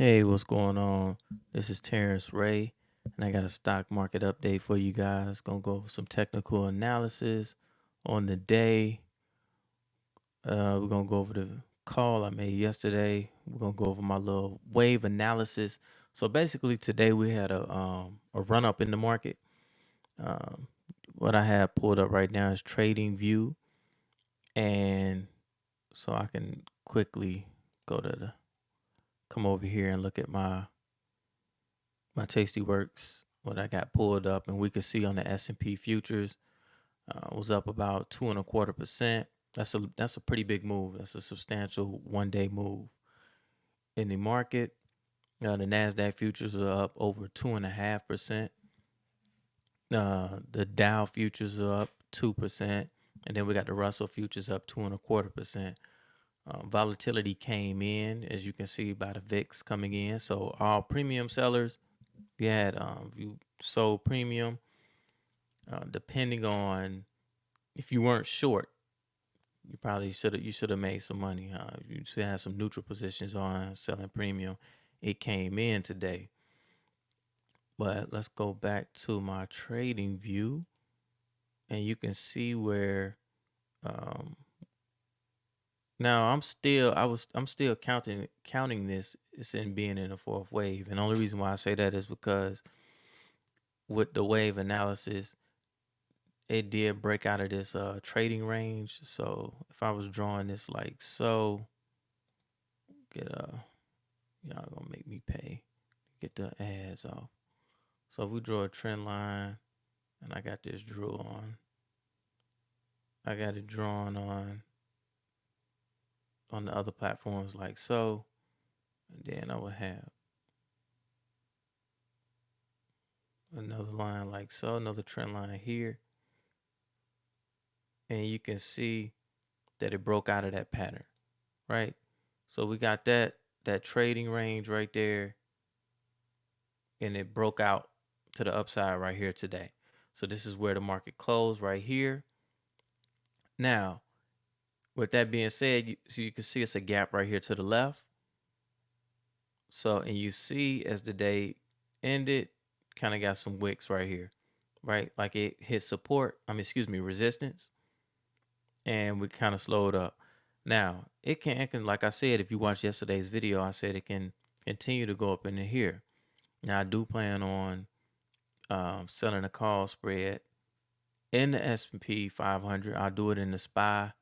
Hey, what's going on? This is TerrenceRe, and I got a stock market update for you guys. Gonna go over some technical analysis on the day. We're gonna go over the call I made yesterday. We're gonna go over my little wave analysis. So basically, today we had a run up in the market. Um, what I have pulled up right now is Trading View, and so I can quickly go to the come over here and look at my TastyWorks, what I got pulled up, and we could see on the S&P futures was up about 2.25%. That's a pretty big move. That's a substantial 1 day move in the market. The Nasdaq futures are up over 2.5%. The Dow futures are up 2%, and then we got the Russell futures up 2.25%. Volatility came in, as you can see by the VIX coming in. So all premium sellers, you sold premium, depending on if you weren't short, you should have made some money. You should have some neutral positions on selling premium. It came in today, but let's go back to my trading view, and you can see where um, now I'm still counting this as in being in the fourth wave, and the only reason why I say that is because with the wave analysis, it did break out of this trading range. So if I was drawing this like so, get y'all gonna make me pay, get the ads off. So if we draw a trend line, and I got this drew on, I got it drawn on the other platforms like so, and then I would have another line like so, another trend line here, and you can see that it broke out of that pattern, right? So we got that trading range right there, and it broke out to the upside right here today. So this is where the market closed right here. Now, with that being said, so you can see it's a gap right here to the left. So, and you see as the day ended, kind of got some wicks right here, right? Like it hit support, resistance, and we kind of slowed up. Now, it can, like I said, if you watched yesterday's video, I said it can continue to go up into here. Now, I do plan on selling a call spread in the S&P 500. I'll do it in the SPY.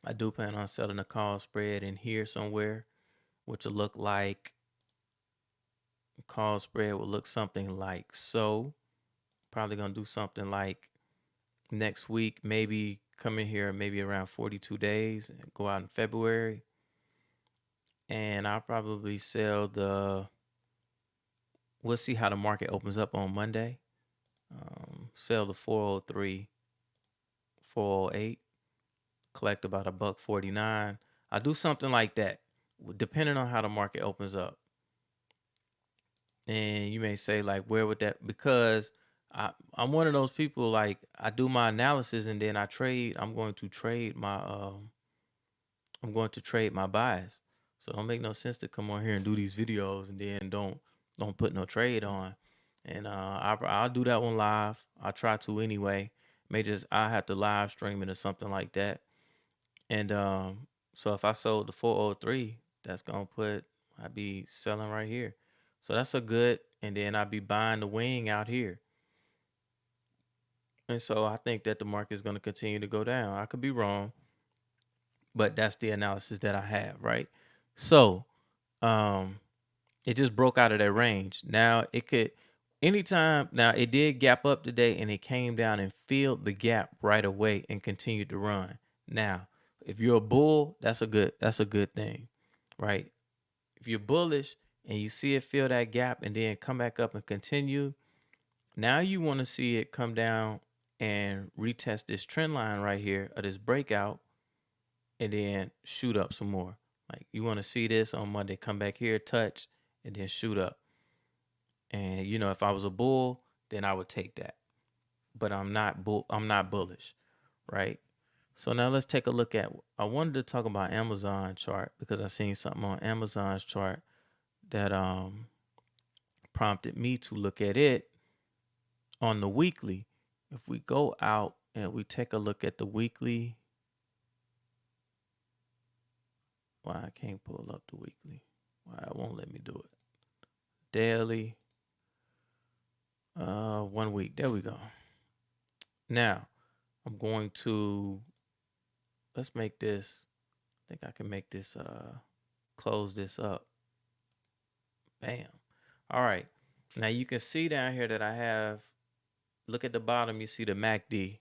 I do plan on selling a call spread in here somewhere, which will look like call spread will look something like so. Probably gonna do something like next week, maybe come in here maybe around 42 days and go out in February. And I'll probably sell we'll see how the market opens up on Monday. Sell the 403, 408, collect about $1.49. I'll do something like that, depending on how the market opens up. And you may say, like, where would that, because I'm one of those people, like, I do my analysis and then I trade. I'm going to trade my buys. So it don't make no sense to come on here and do these videos and then don't put no trade on. And I'll do that one live. I'll try to anyway. I have to live stream it or something like that. And so if I sold the 403, that's gonna put I'd be selling right here. So that's a good, and then I'd be buying the wing out here. And so I think that the market is gonna continue to go down. I could be wrong, but that's the analysis that I have, right? So it just broke out of that range. Now it could anytime now it did gap up today and it came down and filled the gap right away and continued to run. Now, if you're a bull, that's a good thing, right? If you're bullish and you see it fill that gap and then come back up and continue, now you want to see it come down and retest this trend line right here of this breakout and then shoot up some more. Like you want to see this on Monday, come back here, touch, and then shoot up. And if I was a bull, then I would take that. But I'm not bullish, right? So now let's take a look at I wanted to talk about Amazon chart because I seen something on Amazon's chart that prompted me to look at it on the weekly. If we go out and we take a look at the weekly, why I can't pull up the weekly? Why it won't let me do it? Daily, 1 week. There we go. Now I'm going to let's make this. I think I can make this. Close this up. Bam. All right. Now you can see down here that I have. Look at the bottom. You see the MACD,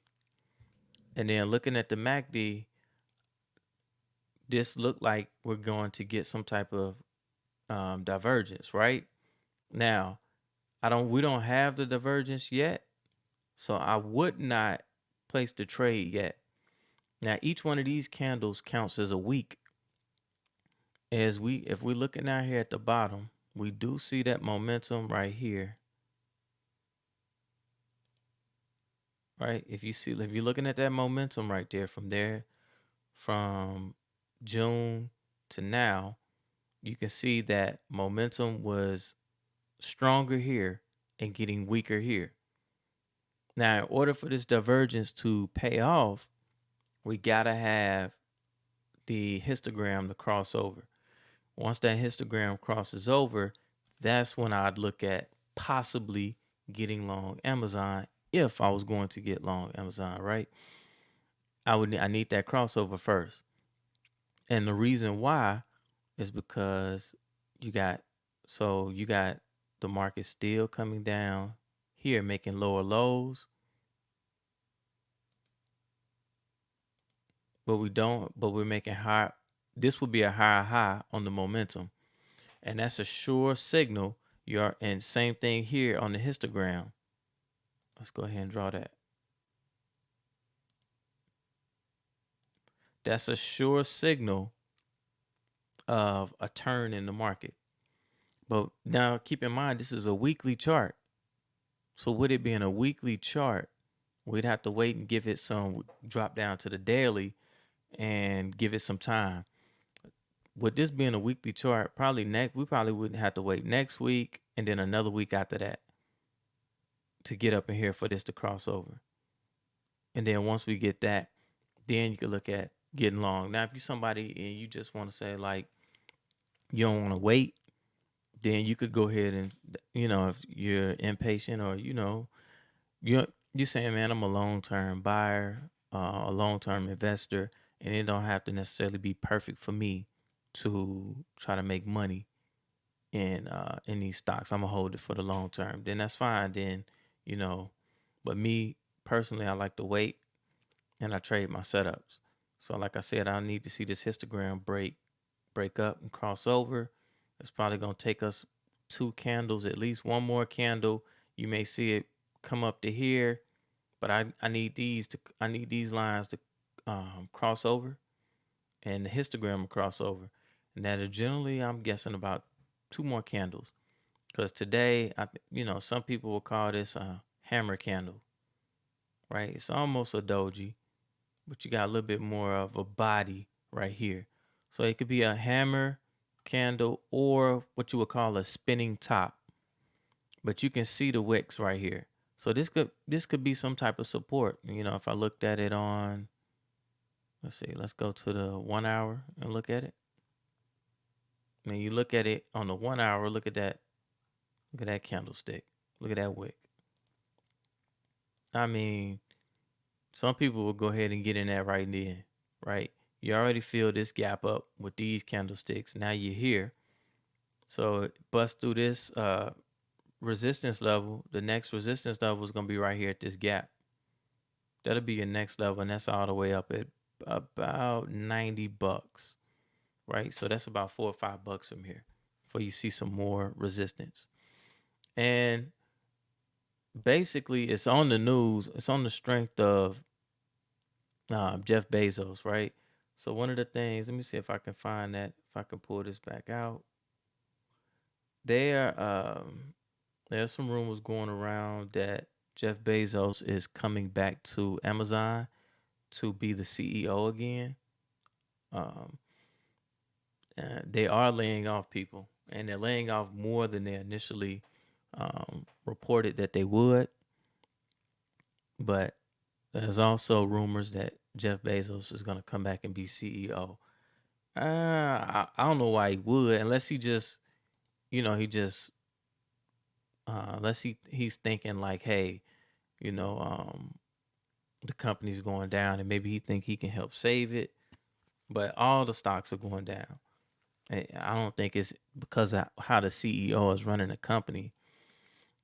and then looking at the MACD, this looked like we're going to get some type of divergence, right? Now, we don't have the divergence yet, so I would not place the trade yet. Now, each one of these candles counts as a week. If we're looking down here at the bottom, we do see that momentum right here, right? If you're looking at that momentum right there from June to now, you can see that momentum was stronger here and getting weaker here. Now, in order for this divergence to pay off, we gotta have the histogram to cross over. Once that histogram crosses over, that's when I'd look at possibly getting long Amazon if I was going to get long Amazon, right? I need that crossover first. And the reason why is because you got the market still coming down here, making lower lows, but we're making high. This would be a higher high on the momentum, and that's a sure signal. And same thing here on the histogram. Let's go ahead and draw that. That's a sure signal of a turn in the market. But now keep in mind, this is a weekly chart. So with it being a weekly chart, we'd have to wait and give it drop down to the daily and give it some time. With this being a weekly chart, we probably wouldn't have to wait next week and then another week after that to get up in here for this to cross over. And then once we get that, then you can look at getting long. Now, if you're somebody and you just want to say like you don't want to wait, then you could go ahead and if you're impatient or you're saying, man, I'm a long-term buyer, a long-term investor, and it don't have to necessarily be perfect for me to try to make money in these stocks. I'm gonna hold it for the long term. Then that's fine. Then but me personally, I like to wait and I trade my setups. So like I said, I need to see this histogram break up and cross over. It's probably gonna take us 2 candles, at least one more candle. You may see it come up to here, but I need these lines to cross over and the histogram will cross over. And that is generally, I'm guessing, about 2 more candles. Because today, some people will call this a hammer candle, right? It's almost a doji, but you got a little bit more of a body right here. So it could be a hammer candle or what you would call a spinning top. But you can see the wicks right here. So this could be some type of support. If I looked at it on, let's go to the 1 hour and look at it. When you look at it on the 1 hour, look at that candlestick. Look at that wick. I mean, some people will go ahead and get in that right then, right? You already feel this gap up with these candlesticks. Now you're here. So bust through this resistance level. The next resistance level is going to be right here at this gap. That'll be your next level, and that's all the way up at about $90, right? So that's about $4 or $5 from here before you see some more resistance. And basically, it's on the news. It's on the strength of Jeff Bezos, right? So one of the things, let me see if I can find that, if I can pull this back out. There's some rumors going around that Jeff Bezos is coming back to Amazon to be the CEO again. They are laying off people. and they're laying off more than they initially reported that they would. But there's also rumors that Jeff Bezos is going to come back and be CEO. I don't know why he would, unless he just, he just, unless he's thinking like, hey, you know, the company's going down, and maybe he think he can help save it. But all the stocks are going down. I don't think it's because of how the CEO is running the company.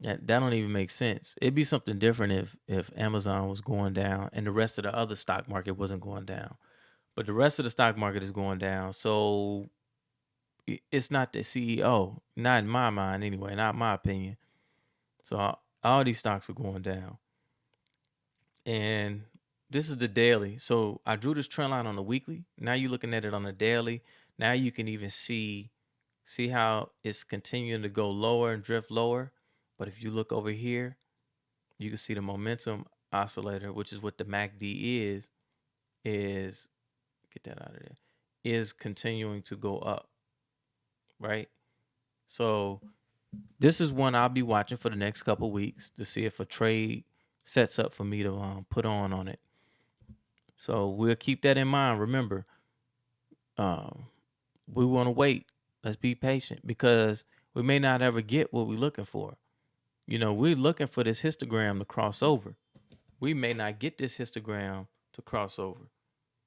That don't even make sense. It'd be something different if Amazon was going down and the rest of the other stock market wasn't going down. But the rest of the stock market is going down. So it's not the CEO, not in my mind anyway, not my opinion. So all these stocks are going down. And this is the daily. So I drew this trend line on the weekly. Now you're looking at it on the daily. Now you can even see how it's continuing to go lower and drift lower. But if you look over here, you can see the momentum oscillator, which is what the MACD is get that out of there, is continuing to go up, right? So this is one I'll be watching for the next couple weeks to see if a trade sets up for me to put on it. So we'll keep that in mind. Remember, we want to wait. Let's be patient because we may not ever get what we're looking for. We're looking for this histogram to cross over. We may not get this histogram to cross over.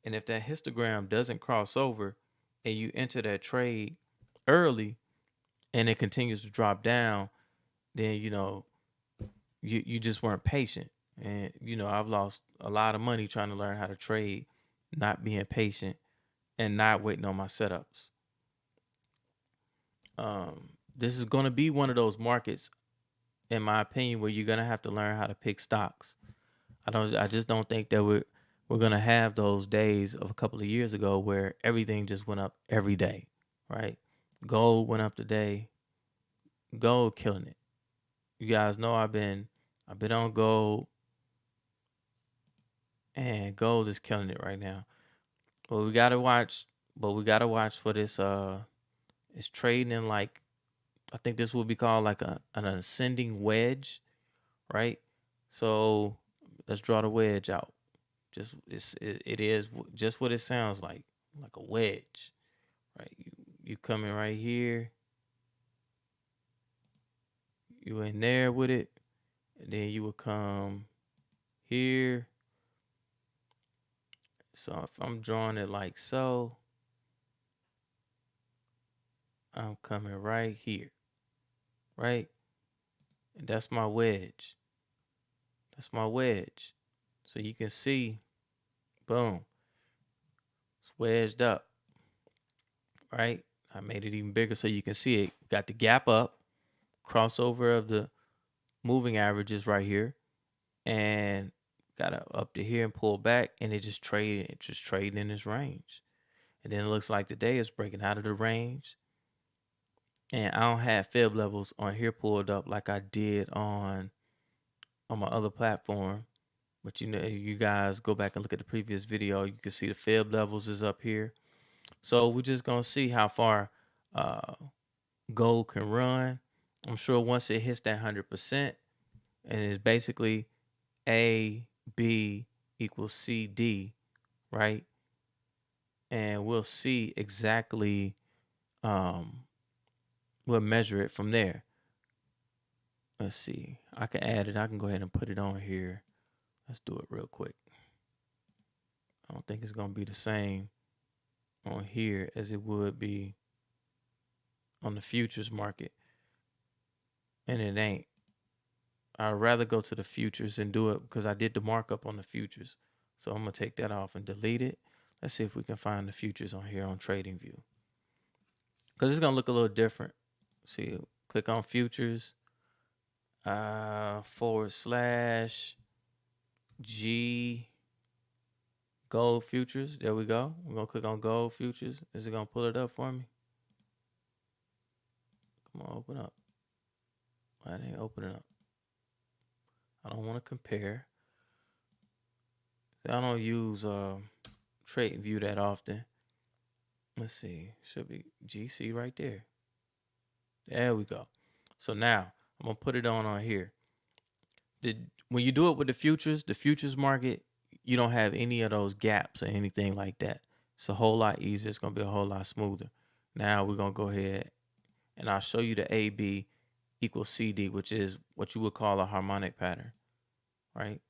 And if that histogram doesn't cross over and you enter that trade early and it continues to drop down, then you just weren't patient. And I've lost a lot of money trying to learn how to trade, not being patient and not waiting on my setups. This is going to be one of those markets, in my opinion, where you're going to have to learn how to pick stocks. I just don't think that we're going to have those days of a couple of years ago where everything just went up every day, right? Gold went up today. Gold killing it. You guys know I've been on gold, and gold is killing it right now. Well, we got to watch, for this it's trading in, like, I think this will be called like an ascending wedge, right? So let's draw the wedge out. It is just what it sounds like a wedge, right? You coming right here, you in there with it, and then you would come here. So if I'm drawing it like so, I'm coming right here, right? And that's my wedge. That's my wedge. So you can see, boom, it's wedged up, right? I made it even bigger so you can see it. Got the gap up, crossover of the moving averages right here, and got up to here and pull back, and it just trading in this range. And then it looks like today is breaking out of the range. And I don't have fib levels on here pulled up like I did on my other platform. But you guys go back and look at the previous video. You can see the fib levels is up here. So we're just gonna see how far gold can run. I'm sure once it hits that 100%, and it's basically A, B equals C, D, right? And we'll see exactly, we'll measure it from there. Let's see. I can add it. I can go ahead and put it on here. Let's do it real quick. I don't think it's going to be the same on here as it would be on the futures market. And it ain't. I'd rather go to the futures and do it because I did the markup on the futures. So I'm going to take that off and delete it. Let's see if we can find the futures on here on TradingView. Because it's going to look a little different. See, click on futures, / G gold futures. There we go. We're going to click on gold futures. Is it going to pull it up for me? Come on, open up. Why didn't it open it up? I don't want to compare. I don't use TradingView that often. Let's see. Should be GC right there. There we go. So now I'm gonna put it on here. When you do it with the futures market, you don't have any of those gaps or anything like that. It's a whole lot easier. It's gonna be a whole lot smoother. Now we're gonna go ahead and I'll show you the AB equals CD, which is what you would call a harmonic pattern, right?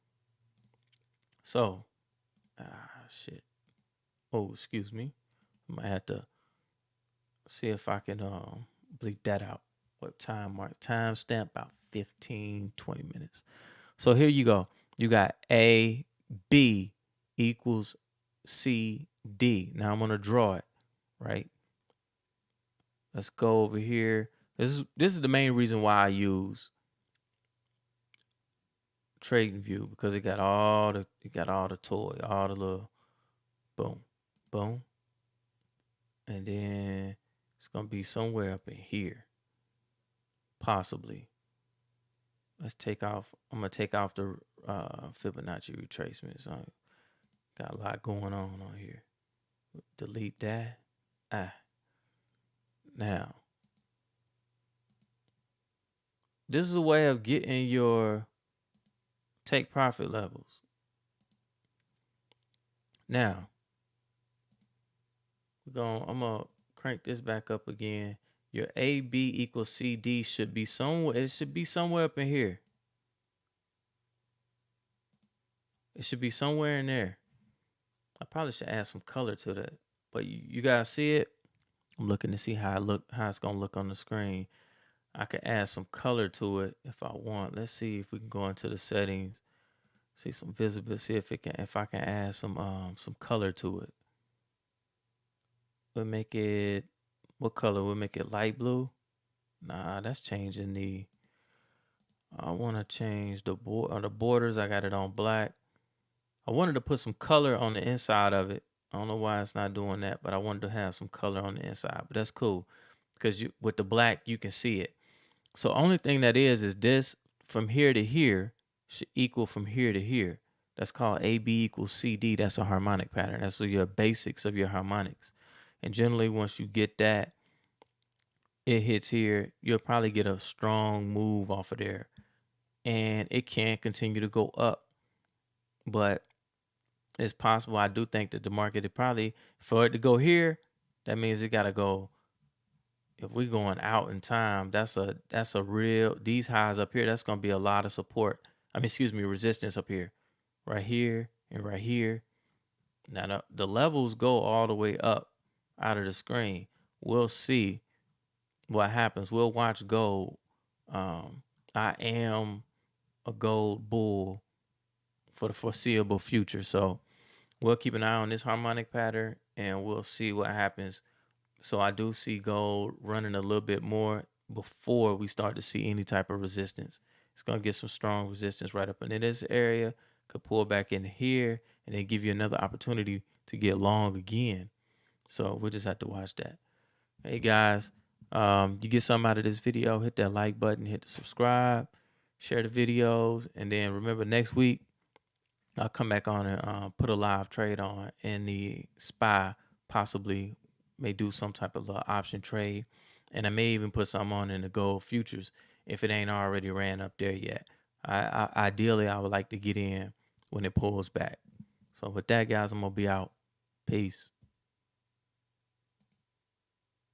So, shit. Oh, excuse me. I might have to see if I can bleep that out. What time mark? Time stamp about 15, 20 minutes. So here you go. You got A, B equals C, D. Now I'm gonna draw it, right? Let's go over here. This is the main reason why I use Trading View, because it got all the toy, all the little boom, boom, and then it's gonna be somewhere up in here, possibly. Let's take off. I'm gonna take off the Fibonacci retracements. I got a lot going on here. Delete that. Now, this is a way of getting your take profit levels. Now, I'm gonna crank this back up again. Your AB equals CD should be somewhere. It should be somewhere up in here. It should be somewhere in there. I probably should add some color to that. But you guys see it? I'm looking to see how it's gonna look on the screen. I can add some color to it if I want. Let's see if we can go into the settings, see some visibility, see if I can add some color to it. We'll make it, what color? We'll make it light blue. Nah, that's changing I want to change the borders. I got it on black. I wanted to put some color on the inside of it. I don't know why it's not doing that, but I wanted to have some color on the inside. But that's cool because with the black, you can see it. So only thing that is this from here to here should equal from here to here. That's called AB equals CD. That's a harmonic pattern. That's your basics of your harmonics. And generally, once you get that, it hits here, you'll probably get a strong move off of there. And it can continue to go up. But it's possible. I do think that the market, for it to go here, that means it got to go. If we're going out in time, that's a real, these highs up here, that's going to be a lot of support. Resistance up here, right here and right here. Now the levels go all the way up out of the screen. We'll see what happens. We'll watch gold. I am a gold bull for the foreseeable future. So we'll keep an eye on this harmonic pattern and we'll see what happens. So I do see gold running a little bit more before we start to see any type of resistance. It's going to get some strong resistance right up into this area, could pull back in here, and then give you another opportunity to get long again. So we'll just have to watch that. Hey guys, you get something out of this video, hit that like button, hit the subscribe, share the videos, and then remember next week, I'll come back on and put a live trade on, and the SPY possibly may do some type of option trade, and I may even put some on in the gold futures if it ain't already ran up there yet. Ideally, I would like to get in when it pulls back. So with that, guys, I'm gonna be out. Peace.